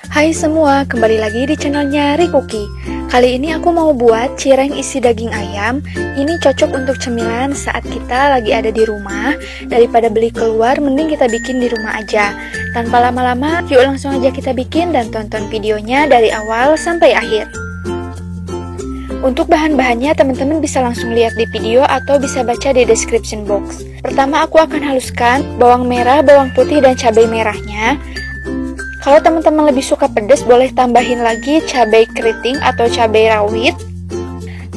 Hai semua, kembali lagi di channelnya Rikuki. Kali ini aku mau buat cireng isi daging ayam. Ini cocok untuk cemilan saat kita lagi ada di rumah. Daripada beli keluar, mending kita bikin di rumah aja. Tanpa lama-lama, yuk langsung aja kita bikin dan tonton videonya dari awal sampai akhir. Untuk bahan-bahannya teman-teman bisa langsung lihat di video atau bisa baca di description box. Pertama aku akan haluskan bawang merah, bawang putih, dan cabai merahnya. Kalau teman-teman lebih suka pedas, boleh tambahin lagi cabai keriting atau cabai rawit.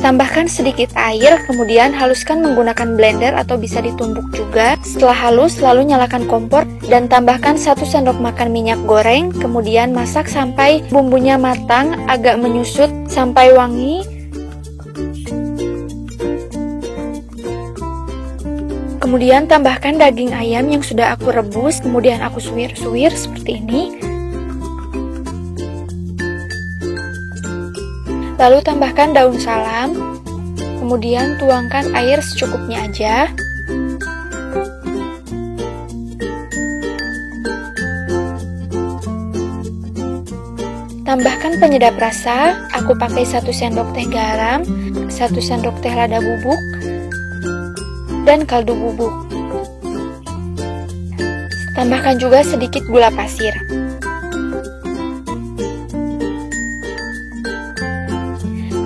Tambahkan sedikit air, kemudian haluskan menggunakan blender atau bisa ditumbuk juga. Setelah halus, lalu nyalakan kompor dan tambahkan 1 sendok makan minyak goreng. Kemudian masak sampai bumbunya matang, agak menyusut sampai wangi. Kemudian tambahkan daging ayam yang sudah aku rebus, kemudian aku suwir-suwir seperti ini. Lalu tambahkan daun salam, kemudian tuangkan air secukupnya aja. Tambahkan penyedap rasa, aku pakai 1 sendok teh garam, 1 sendok teh lada bubuk, dan kaldu bubuk. Tambahkan juga sedikit gula pasir.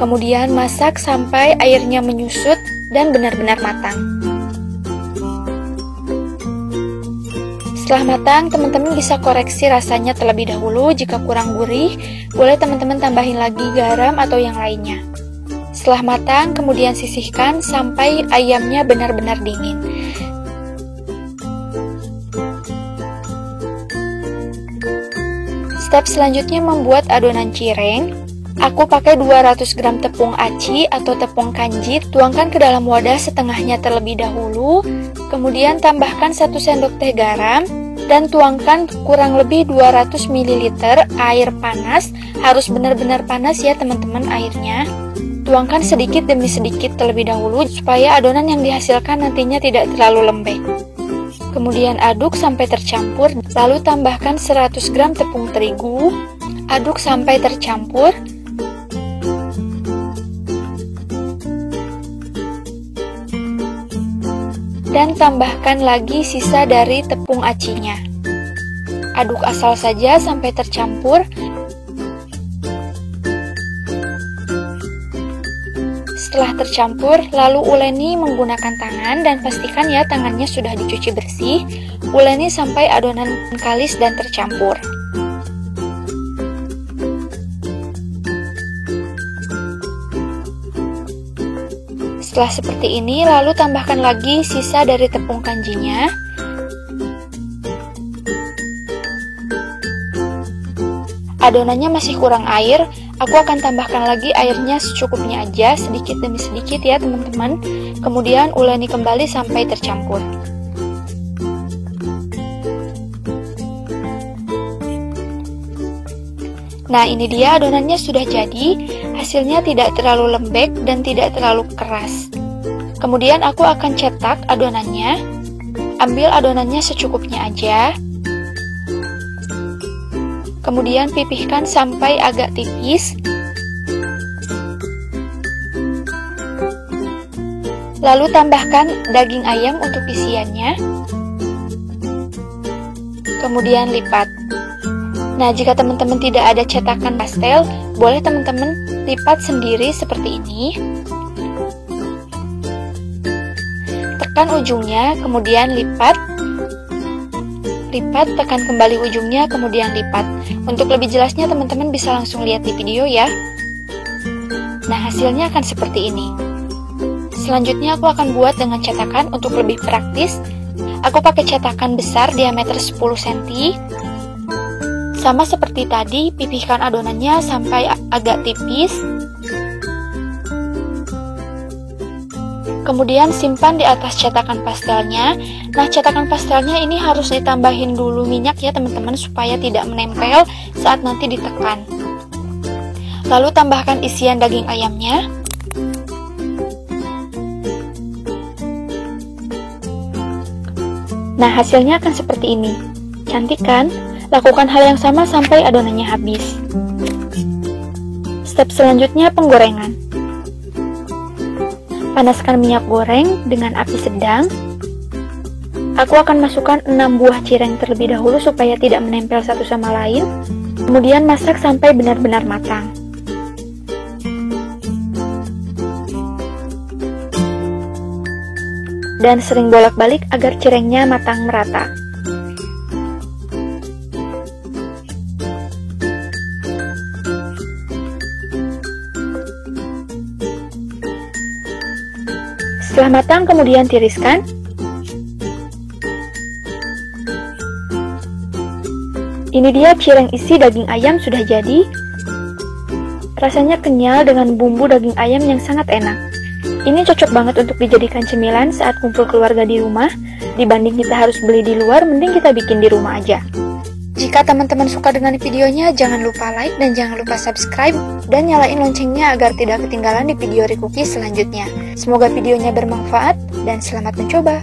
Kemudian masak sampai airnya menyusut dan benar-benar matang. Setelah matang, teman-teman bisa koreksi rasanya terlebih dahulu. Jika kurang gurih, boleh teman-teman tambahin lagi garam atau yang lainnya. Setelah matang, kemudian sisihkan sampai ayamnya benar-benar dingin. Step selanjutnya membuat adonan cireng. Aku pakai 200 gram tepung aci atau tepung kanji. Tuangkan ke dalam wadah setengahnya terlebih dahulu. Kemudian tambahkan 1 sendok teh garam dan tuangkan kurang lebih 200 ml air panas. Harus benar-benar panas ya teman-teman airnya. Tuangkan sedikit demi sedikit terlebih dahulu supaya adonan yang dihasilkan nantinya tidak terlalu lembek. Kemudian aduk sampai tercampur, lalu tambahkan 100 gram tepung terigu. Aduk sampai tercampur. Dan tambahkan lagi sisa dari tepung acinya. Aduk asal saja sampai tercampur. Setelah tercampur, lalu uleni menggunakan tangan dan pastikan ya tangannya sudah dicuci bersih. Uleni sampai adonan kalis dan tercampur. Setelah seperti ini, lalu tambahkan lagi sisa dari tepung kanjinya. Adonannya masih kurang air, aku akan tambahkan lagi airnya secukupnya aja, sedikit demi sedikit ya teman-teman. Kemudian uleni kembali sampai tercampur. Nah, ini dia adonannya sudah jadi. Hasilnya tidak terlalu lembek dan tidak terlalu keras. Kemudian aku akan cetak adonannya. Ambil adonannya secukupnya aja. Kemudian pipihkan sampai agak tipis. Lalu tambahkan daging ayam untuk isiannya. Kemudian lipat. Nah, jika teman-teman tidak ada cetakan pastel, boleh teman-teman lipat sendiri seperti ini. Tekan ujungnya, kemudian lipat. Lipat, tekan kembali ujungnya, kemudian lipat. Untuk lebih jelasnya teman-teman bisa langsung lihat di video ya. Nah, hasilnya akan seperti ini. Selanjutnya aku akan buat dengan cetakan untuk lebih praktis. Aku pakai cetakan besar diameter 10 cm. Sama seperti tadi, pipihkan adonannya sampai agak tipis. Kemudian simpan di atas cetakan pastelnya. Nah, cetakan pastelnya ini harus ditambahin dulu minyak ya teman-teman, supaya tidak menempel saat nanti ditekan. Lalu tambahkan isian daging ayamnya. Nah, hasilnya akan seperti ini. Cantik kan? Lakukan hal yang sama sampai adonannya habis. Step selanjutnya penggorengan. Panaskan minyak goreng dengan api sedang. Aku akan masukkan 6 buah cireng terlebih dahulu supaya tidak menempel satu sama lain. Kemudian masak sampai benar-benar matang. Dan sering bolak-balik agar cirengnya matang merata. Setelah matang, kemudian tiriskan. Ini dia cireng isi daging ayam sudah jadi. Rasanya kenyal dengan bumbu daging ayam yang sangat enak. Ini cocok banget untuk dijadikan cemilan saat kumpul keluarga di rumah. Dibanding kita harus beli di luar, mending kita bikin di rumah aja. Jika teman-teman suka dengan videonya, jangan lupa like dan jangan lupa subscribe dan nyalain loncengnya agar tidak ketinggalan di video Rikuki selanjutnya. Semoga videonya bermanfaat dan selamat mencoba.